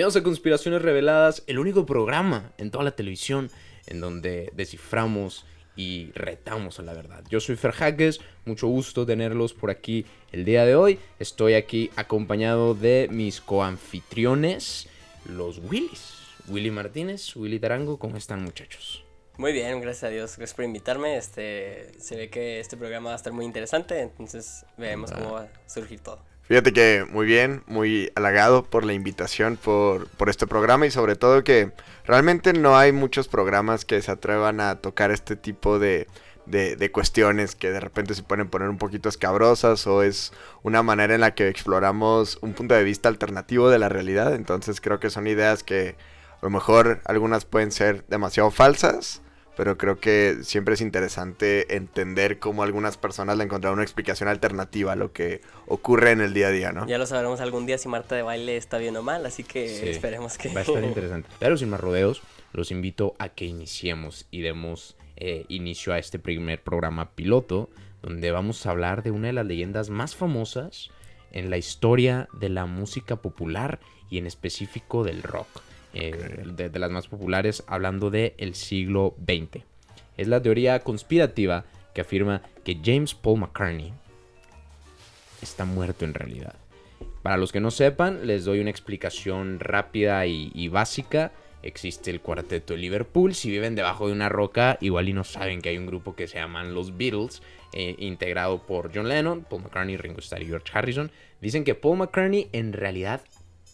Bienvenidos a Conspiraciones Reveladas, el único programa en toda la televisión en donde desciframos y retamos a la verdad. Yo soy Fer Jaques, mucho gusto tenerlos por aquí el día de hoy. Estoy aquí acompañado de mis coanfitriones, los Willys. Willy Martínez, Willy Tarango, ¿cómo están, muchachos? Muy bien, gracias a Dios, gracias por invitarme. Se ve que este programa va a estar muy interesante, entonces veremos cómo va a surgir todo. Fíjate que muy bien, muy halagado por la invitación, por este programa y sobre todo que realmente no hay muchos programas que se atrevan a tocar este tipo de cuestiones que de repente se pueden poner un poquito escabrosas o es una manera en la que exploramos un punto de vista alternativo de la realidad. Entonces creo que son ideas que a lo mejor algunas pueden ser demasiado falsas, pero creo que siempre es interesante entender cómo algunas personas le encontraron una explicación alternativa a lo que ocurre en el día a día, ¿no? Ya lo sabremos algún día si Marta de Baile está bien o mal, así que sí, esperemos que... Va a estar interesante. Pero sin más rodeos, los invito a que iniciemos y demos inicio a este primer programa piloto, donde vamos a hablar de una de las leyendas más famosas en la historia de la música popular y en específico del rock. De las más populares, hablando del siglo XX. Es la teoría conspirativa que afirma que James Paul McCartney está muerto en realidad. Para los que no sepan, les doy una explicación rápida y básica. Existe el cuarteto de Liverpool. Si viven debajo de una roca, igual y no saben que hay un grupo que se llaman los Beatles, integrado por John Lennon, Paul McCartney, Ringo Starr y George Harrison. Dicen que Paul McCartney en realidad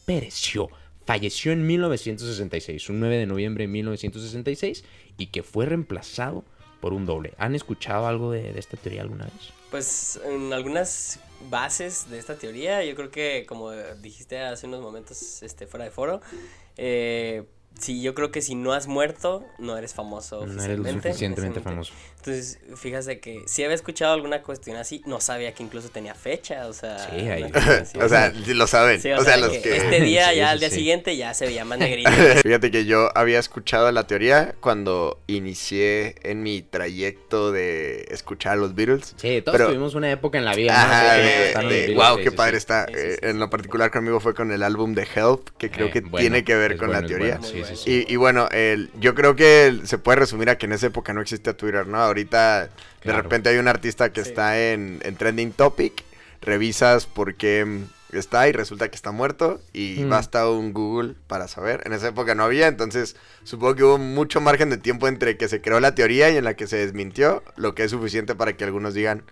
pereció. Falleció en 1966, un 9 de noviembre de 1966, y que fue reemplazado por un doble. ¿Han escuchado algo de esta teoría alguna vez? Pues en algunas bases de esta teoría, yo creo que como dijiste hace unos momentos fuera de foro, sí, yo creo que si no has muerto, no eres famoso oficialmente. No eres lo suficientemente famoso. Entonces, fíjate que si había escuchado alguna cuestión así, no sabía que incluso tenía fecha, o sea... Sí, ahí. O sea, lo saben. Sí, o sea, los que... este día, Sí, ya sí, al día sí. siguiente, ya se veía más negrito. Fíjate que yo había escuchado la teoría cuando inicié en mi trayecto de escuchar a los Beatles. Sí, todos tuvimos una época en la vida, ¿no? Ajá, wow, Sí, qué sí, padre sí. está. Sí, sí, sí, En lo particular conmigo fue con el álbum de Help, que creo que Bueno, tiene que ver es con bueno, la es teoría. bueno, sí, Muy sí, bueno. sí. Y bueno, yo creo que se puede resumir a que en esa época no existía Twitter, ¿no? Ahorita Claro. de repente hay un artista que Sí. está en Trending Topic, revisas por qué está y resulta que está muerto y basta un Google para saber. En esa época no había, entonces supongo que hubo mucho margen de tiempo entre que se creó la teoría y en la que se desmintió, lo que es suficiente para que algunos digan,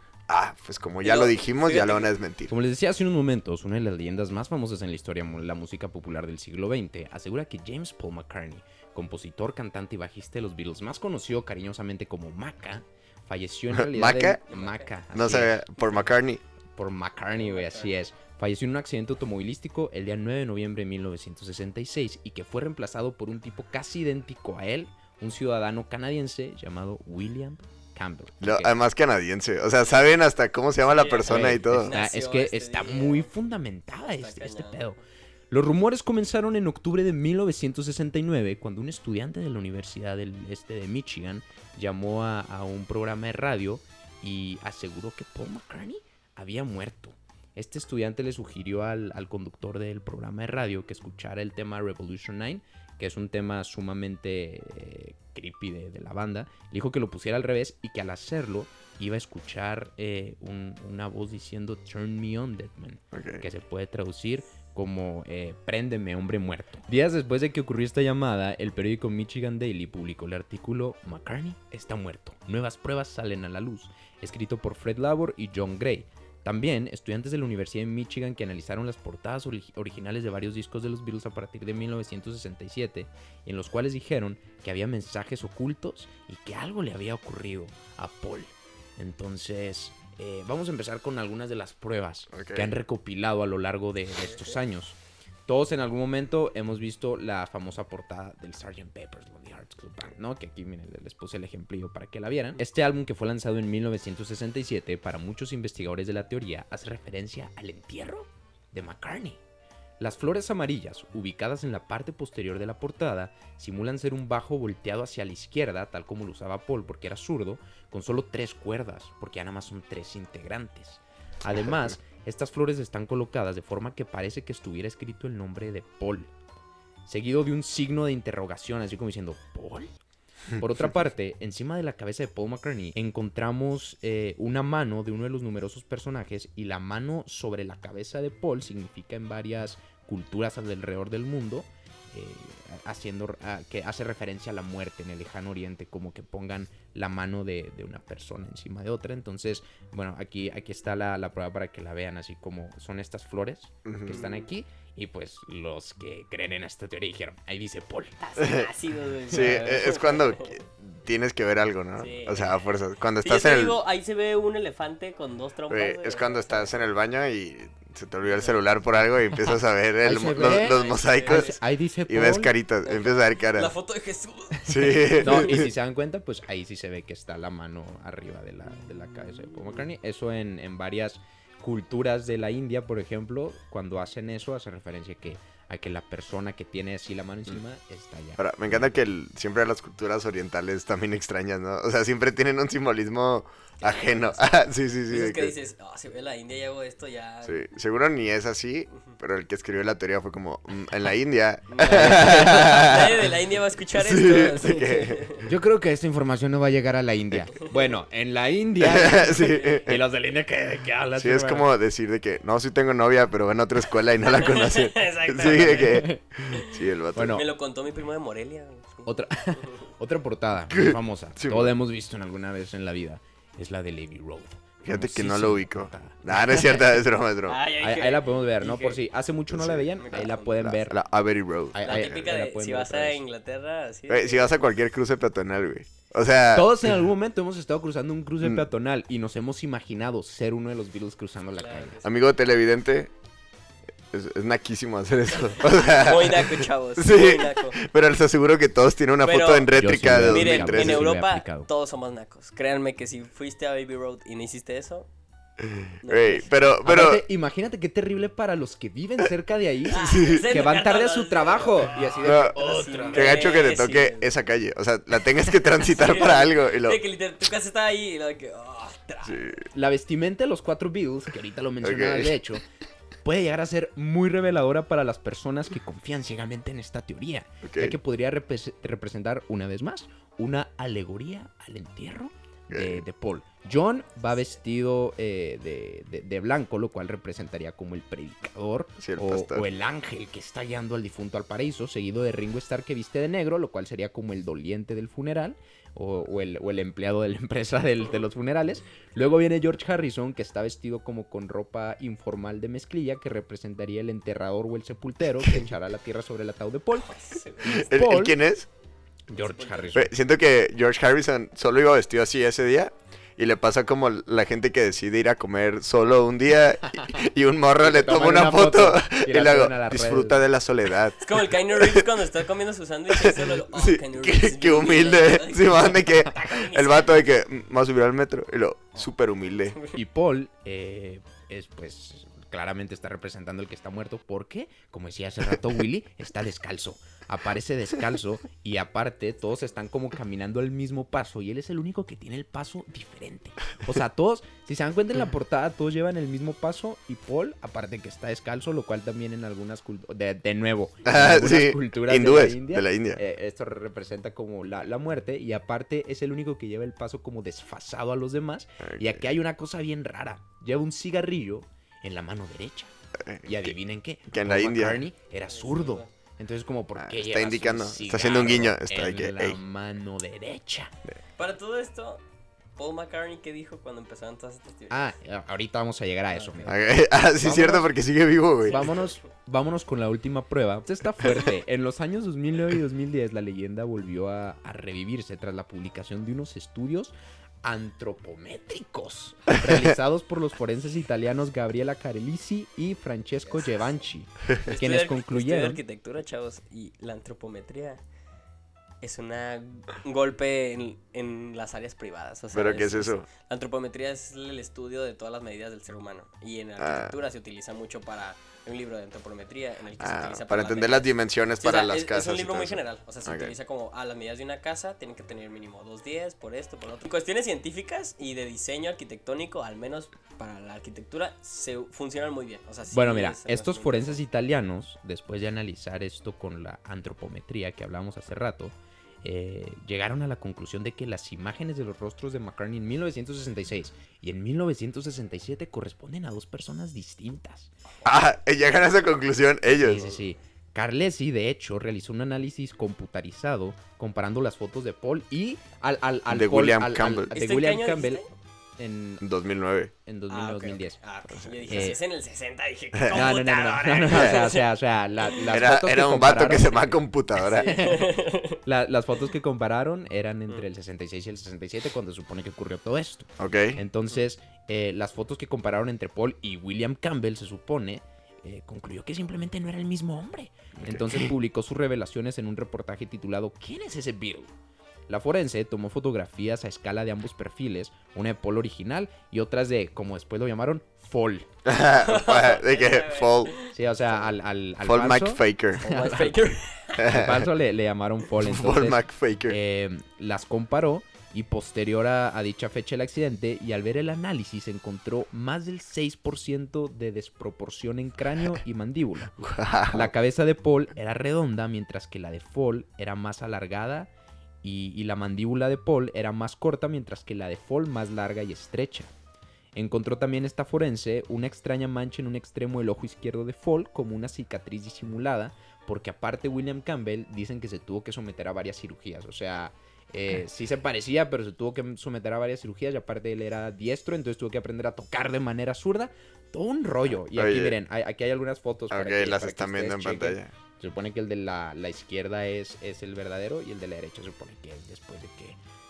pues como ya lo dijimos, ya lo van a desmentir. Como les decía hace unos momentos, una de las leyendas más famosas en la historia de la música popular del siglo XX asegura que James Paul McCartney, compositor, cantante y bajista de los Beatles, más conocido cariñosamente como Maca, falleció en realidad... ¿Maca? Maca. No sé, por McCartney. Por McCartney, güey, así es. Falleció en un accidente automovilístico el día 9 de noviembre de 1966 y que fue reemplazado por un tipo casi idéntico a él, un ciudadano canadiense llamado William Campbell. Además canadiense, o sea, saben hasta cómo se llama la persona y todo. Es que está muy fundamentada este pedo. Los rumores comenzaron en octubre de 1969 cuando un estudiante de la Universidad del Este de Michigan llamó a un programa de radio y aseguró que Paul McCartney había muerto. Este estudiante le sugirió al conductor del programa de radio que escuchara el tema Revolution 9, que es un tema sumamente creepy de la banda. Le dijo que lo pusiera al revés y que al hacerlo iba a escuchar una voz diciendo Turn me on, dead man, Okay. que se puede traducir como préndeme, hombre muerto. Días después de que ocurrió esta llamada, el periódico Michigan Daily publicó el artículo McCartney está muerto. Nuevas pruebas salen a la luz, escrito por Fred Labor y John Gray. También, estudiantes de la Universidad de Michigan que analizaron las portadas originales de varios discos de los Beatles a partir de 1967, en los cuales dijeron que había mensajes ocultos y que algo le había ocurrido a Paul. Entonces, vamos a empezar con algunas de las pruebas que han recopilado a lo largo de estos años. Todos en algún momento hemos visto la famosa portada del Sgt. Pepper's Lonely Hearts Club Band, ¿no? Que aquí, miren, les puse el ejemplillo para que la vieran. Este álbum, que fue lanzado en 1967, para muchos investigadores de la teoría, hace referencia al entierro de McCartney. Las flores amarillas, ubicadas en la parte posterior de la portada, simulan ser un bajo volteado hacia la izquierda, tal como lo usaba Paul porque era zurdo, con solo 3 cuerdas, porque ya nada más son 3 integrantes. Además, estas flores están colocadas de forma que parece que estuviera escrito el nombre de Paul. seguido de un signo de interrogación, así como diciendo, ¿Paul? Por otra parte, encima de la cabeza de Paul McCartney encontramos una mano de uno de los numerosos personajes, y la mano sobre la cabeza de Paul significa en varias culturas alrededor del mundo, que hace referencia a la muerte en el lejano oriente, como que pongan la mano de una persona encima de otra. Entonces, bueno, aquí está la prueba para que la vean, así como son estas flores que están aquí. Y pues los que creen en esta teoría dijeron, ahí dice Paul. Ácido, güey. Sí, es cuando tienes que ver algo, ¿no? Sí. O sea, a fuerzas. Cuando Sí, yo estás te en el... digo, ahí se ve un elefante con 2 trompas. Güey, güey. es cuando estás en el baño y se te olvidó el celular por algo y empiezas a ver Ahí se ve. los mosaicos Ahí dice y Paul. ves caritas, empiezas a ver La caras. foto de Jesús. Sí. No, y si se dan cuenta, pues ahí sí se ve que está la mano arriba de la cabeza de Paul McCartney. Eso en varias culturas de la India, por ejemplo, cuando hacen eso, hace referencia a que la persona que tiene así la mano encima está allá. Ahora, me encanta que siempre las culturas orientales también extrañas, ¿no? O sea, siempre tienen un simbolismo ajeno. Ah, sí, sí, sí. Dices de que que- dices, si ve la India y hago esto ya. Sí, seguro ni es así, pero el que escribió la teoría fue como, en la India. Nadie de la India va a escuchar Sí, esto. sí que- Yo creo que esta información no va a llegar a la India. Bueno, en la India. Sí. Y los de la India, ¿qué hablas? Sí, es hermano? como decir de que, no, sí tengo novia, pero va en otra escuela y no la conocen. Exacto. Sí, de que... Sí, el vato. Bueno, Me lo contó mi primo de Morelia. güey. otra portada muy famosa. Sí, Todos bueno. hemos visto en alguna vez en la vida. Es la de Abbey Road. Fíjate que Famosísima no lo ubico. portada. Nah, no es cierto, es broma, es broma. Ah, ya Ahí dije- la podemos ver, ¿no? dije- Por si hace mucho no la Sí, veían, me ahí la cago. pueden ver. La Abbey Road. Ahí- La ahí- típica ahí la de pueden si ver vas otra a vez. Inglaterra, así. Güey, si vas a cualquier cruce peatonal, güey. O sea... Todos en algún momento hemos estado cruzando un cruce Mm. peatonal y nos hemos imaginado ser uno de los Beatles cruzando la Claro calle. que sí. Amigo televidente, es naquísimo hacer eso. O sea, Muy naco, chavos. Sí. Muy naco. pero les aseguro que todos tienen una Pero- foto en rétrica Yo de sí, Miren, 2013. en sí lo he Europa aplicado. todos somos nacos. Créanme que si fuiste a Baby Road y no hiciste eso. no Güey, eres. pero... Aparte, imagínate qué terrible para los que viven cerca de ahí, Sí. que van tarde a su trabajo. Y así de No, otra. qué gacho que te Sí, toque sí. esa calle. O sea, la tengas que transitar Sí, para algo. Y lo... Sí, que literal, tu casa está ahí y lo de que. Sí. La vestimenta de los 4 Beatles, que ahorita lo mencionaba Ok. de hecho, puede llegar a ser muy reveladora para las personas que confían ciegamente en esta teoría, Ok. ya que podría representar, una vez más, una alegoría al entierro de Paul. John va vestido de blanco, lo cual representaría como el predicador Sí, el pastor. o el ángel que está guiando al difunto al paraíso, seguido de Ringo Starr, que viste de negro, lo cual sería como el doliente del funeral o el empleado de la empresa de los funerales. Luego viene George Harrison, que está vestido como con ropa informal de mezclilla, que representaría el enterrador o el sepultero que echará la tierra sobre el ataúd de Paul. ¿El Paul- quién es? George Harrison. Güey, siento que George Harrison solo iba vestido así ese día. Y le pasa como la gente que decide ir a comer solo un día y un morro le toma una foto y la luego suben a las disfruta redes. de la soledad. Es como el Keanu Reeves cuando está comiendo su sándwich y solo. Sí, Keanu Reeves es qué bien humilde. Ay, Simón, de que está con el vato de que va a subir al metro y lo súper humilde. Y Paul es pues claramente está representando el que está muerto porque, como decía hace rato Willy, está descalzo. Aparece descalzo y aparte todos están como caminando al mismo paso y él es el único que tiene el paso diferente. O sea, todos, si se dan cuenta en la portada, todos llevan el mismo paso y Paul, aparte que está descalzo, lo cual también en algunas culturas, de nuevo, en algunas Sí, culturas hindúes de de la India. esto representa como la muerte y aparte es el único que lleva el paso como desfasado a los demás. Y aquí hay una cosa bien rara. Lleva un cigarrillo en la mano derecha. Y adivinen qué. que en la Paul India. McCartney era zurdo. Entonces como, ¿por qué Está llevas indicando, un está haciendo un guiño, cigarro está de que, en la "Ey". mano derecha? Para todo esto, Paul McCartney, ¿qué dijo cuando empezaron todas estas teorías? Ahorita vamos a llegar a eso. mira. Ah, sí, es cierto, porque sigue vivo, güey. Vámonos con la última prueba. Esta está fuerte. En los años 2009 y 2010 la leyenda volvió a revivirse tras la publicación de unos estudios antropométricos realizados por los forenses italianos Gabriela Carelisi y Francesco Giovanci, quienes Estudié concluyeron. arquitectura, chavos, y la antropometría es un golpe en las áreas privadas. O sea, ¿Pero qué es eso? La antropometría es el estudio de todas las medidas del ser humano. Y en Ah. arquitectura se utiliza mucho para un libro de antropometría en el que se utiliza para entender las dimensiones Sí, o para sea, las es casas. un y libro todo muy eso. general, o sea, se Ok. utiliza como, las medidas de una casa tienen que tener mínimo 210 por esto, por otro. En cuestiones científicas y de diseño arquitectónico, al menos para la arquitectura, funcionan muy bien. O sea, sí Bueno, mira, es algo estos muy forenses italianos, después de analizar esto con la antropometría que hablamos hace rato, llegaron a la conclusión de que las imágenes de los rostros de McCartney en 1966 y en 1967 corresponden a dos personas distintas. Llegan a esa conclusión ellos. Sí, sí, sí. Carlesi, de hecho, realizó un análisis computarizado comparando las fotos de Paul y De Paul- William Campbell. de ¿Esto en William qué año Campbell dijiste? en 2009. en Ok, 2010. ok. Ok. Yo dije, Eh, si es en el 60, dije, ¿qué No, no, no, no, computadora? no, o sea, las fotos Era que un vato que compararon- se llama computadora. las fotos que compararon eran entre el 66 y el 67 cuando se supone que ocurrió todo esto. Ok. Entonces, las fotos que compararon entre Paul y William Campbell, se supone, concluyó que simplemente no era el mismo hombre. Entonces publicó sus revelaciones en un reportaje titulado ¿Quién es ese Beatle? La forense tomó fotografías a escala de ambos perfiles, una de Paul original y otras de, como después lo llamaron, Fall. De que Fall. Sí, o sea, al Fall falso, McFaker. Como es Faker. al falso le llamaron Fall. Fall Entonces, McFaker. las comparó y posterior a dicha fecha del accidente, y al ver el análisis encontró más del 6% de desproporción en cráneo y mandíbula. La cabeza de Paul era redonda, mientras que la de Fall era más alargada y la mandíbula de Paul era más corta, mientras que la de Fall más larga y estrecha. Encontró también esta forense una extraña mancha en un extremo del ojo izquierdo de Fall como una cicatriz disimulada, porque aparte William Campbell dicen que se tuvo que someter a varias cirugías, o sea... sí se parecía, pero se tuvo que someter a varias cirugías y aparte él era diestro, entonces tuvo que aprender a tocar de manera zurda. Todo un rollo. Y aquí Oye. miren, aquí hay algunas fotos. Ok, las están viendo en ustedes chequen. pantalla. Se supone que el de la izquierda es el verdadero y el de la derecha se supone que es después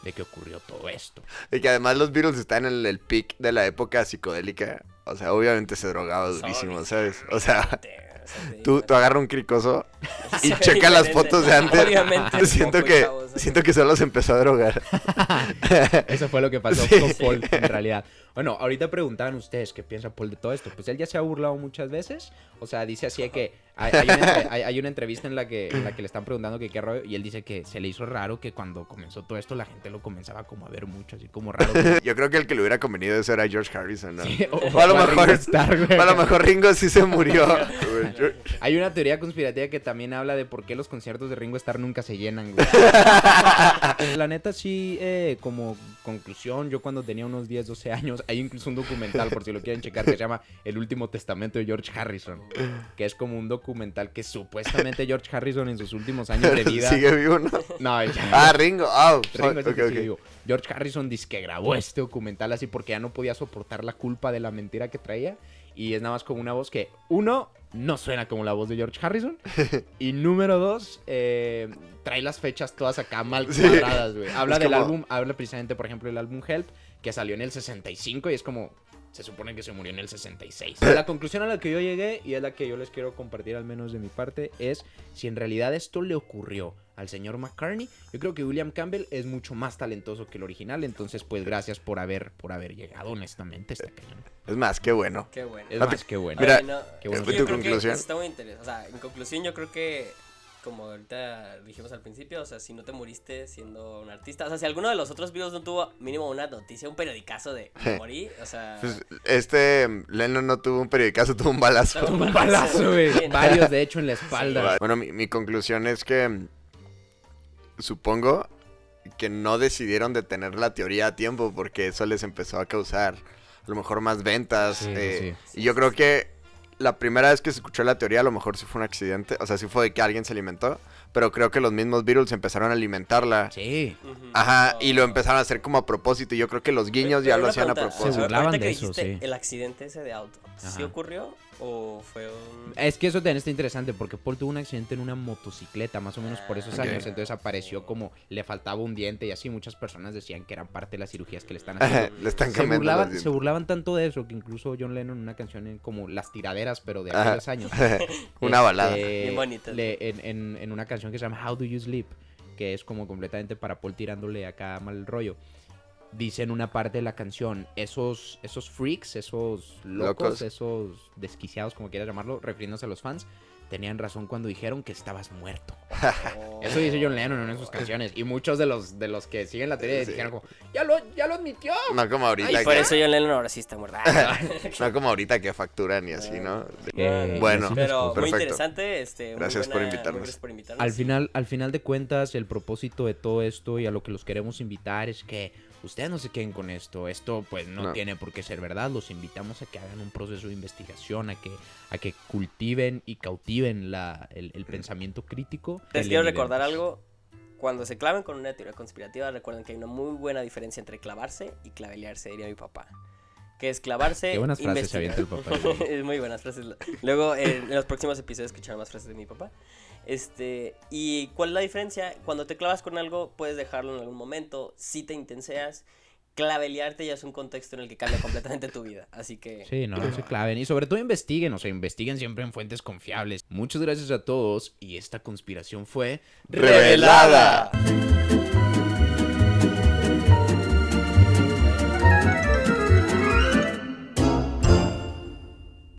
de que ocurrió todo esto. Y que además los Beatles están en el peak de la época psicodélica. O sea, obviamente se drogaba durísimo, ¿sabes? O sea, tú agarras un cricoso y Se ve checa las diferente. fotos de antes. Obviamente es Siento poco, que chavos. siento que solo se empezó a drogar. Eso fue lo que pasó Sí. con Paul, en realidad. Bueno, ahorita preguntaban ustedes qué piensa Paul de todo esto. Pues él ya se ha burlado muchas veces. O sea, dice así de que hay una entrevista en la que le están preguntando que qué rollo. Y él dice que se le hizo raro que cuando comenzó todo esto la gente lo comenzaba como a ver mucho, así como raro. Yo creo que el que le hubiera convenido eso era George Harrison, ¿no? Sí, O a lo o a Ringo mejor Starr, güey. a lo mejor Ringo sí se murió. Hay una teoría conspirativa que también habla de por qué los conciertos de Ringo Starr nunca se llenan, güey. La neta, sí, como conclusión, yo cuando tenía unos 10, 12 años, hay incluso un documental, por si lo quieren checar, que se llama El último testamento de George Harrison, que es como un documental que supuestamente George Harrison en sus últimos años de vida... Sigue vivo, ¿no? No, ya... Ringo. Ringo es el Ok, que ok. sigue vivo. George Harrison dice que grabó este documental así porque ya no podía soportar la culpa de la mentira que traía. Y es nada más como una voz que, uno, no suena como la voz de George Harrison. Y número dos, trae las fechas todas acá mal Sí. cuadradas, güey. Habla Es del como- álbum, habla precisamente, por ejemplo, del álbum Help, que salió en el 65 y es como... Se supone que se murió en el 66. La conclusión a la que yo llegué, y es la que yo les quiero compartir al menos de mi parte, es si en realidad esto le ocurrió al señor McCartney, yo creo que William Campbell es mucho más talentoso que el original, entonces pues gracias por haber llegado, honestamente, está cañón. Es más, qué bueno. Qué bueno. Es No más que bueno. Mira, Oye, no, qué bueno. es que ¿tu yo creo que conclusión? eso está muy interesante. O sea, en conclusión, yo creo que, como ahorita dijimos al principio, o sea, si no te moriste siendo un artista, o sea, si alguno de los otros videos no tuvo mínimo una noticia, un periodicazo de morir, o sea. Pues, Lennon no tuvo un periodicazo, tuvo un balazo. Tuvo Un balazo, güey. Sí, no. Varios, de hecho, en la espalda. Bueno, mi conclusión es que supongo que no decidieron detener la teoría a tiempo porque eso les empezó a causar a lo mejor más ventas. Sí, sí. Y yo creo que la primera vez que se escuchó la teoría a lo mejor sí fue un accidente, o sea, sí fue de que alguien se alimentó, pero creo que los mismos Beatles empezaron a alimentarla. Sí. Ujú. Ajá, y lo No. empezaron a hacer como a propósito y yo creo que los guiños Pero ya lo una hacían a pregunta, Se propósito. burlaban ahorita que de eso, dijiste sí. el accidente ese de auto, ¿sí Ajá. ocurrió o fue un...? Es que eso también está interesante porque Paul tuvo un accidente en una motocicleta más o menos por esos Ok. años, entonces apareció como le faltaba un diente y así muchas personas decían que eran parte de las cirugías que le están haciendo. Le están Se cambiando los burlaban, dientes. se burlaban tanto de eso que incluso John Lennon en una canción como Las Tiraderas, pero de Ajá. aquellos años. Una balada. Bien bonita. En una canción que se llama How Do You Sleep, que es como completamente para Paul tirándole acá mal rollo. dice en una parte de la canción, esos freaks, esos locos, esos desquiciados, como quieras llamarlo, refiriéndose a los fans, tenían razón cuando dijeron que estabas muerto. Eso dice John Lennon en una de sus canciones. Y muchos de los que siguen la teoría dijeron como, ya lo admitió. No como ahorita. Y por eso John Lennon ahora sí está muerto. No como ahorita que facturan y así, ¿no? Bueno, Bueno, pero muy perfecto. interesante. Gracias por invitarnos. Gracias por invitarnos. Al final de cuentas, el propósito de todo esto y a lo que los queremos invitar es que ustedes no se queden con esto. Esto pues no tiene por qué ser verdad. Los invitamos a que hagan un proceso de investigación, a que cultiven y cautiven el pensamiento crítico. Les quiero recordar algo. Cuando se claven con una teoría conspirativa, recuerden que hay una muy buena diferencia entre clavarse y clavelearse, diría mi papá. Que es clavarse. Qué buenas frases se avienta el papá. Es muy buenas frases. Luego, en los próximos episodios escucharán más frases de mi papá. ¿Y cuál es la diferencia? Cuando te clavas con algo, puedes dejarlo en algún momento. Si te intenseas, clavelearte ya es un contexto en el que cambia completamente tu vida. Así que... Sí, no se claven. Y sobre todo investiguen, investiguen siempre en fuentes confiables. Muchas gracias a todos y esta conspiración fue... ¡Revelada!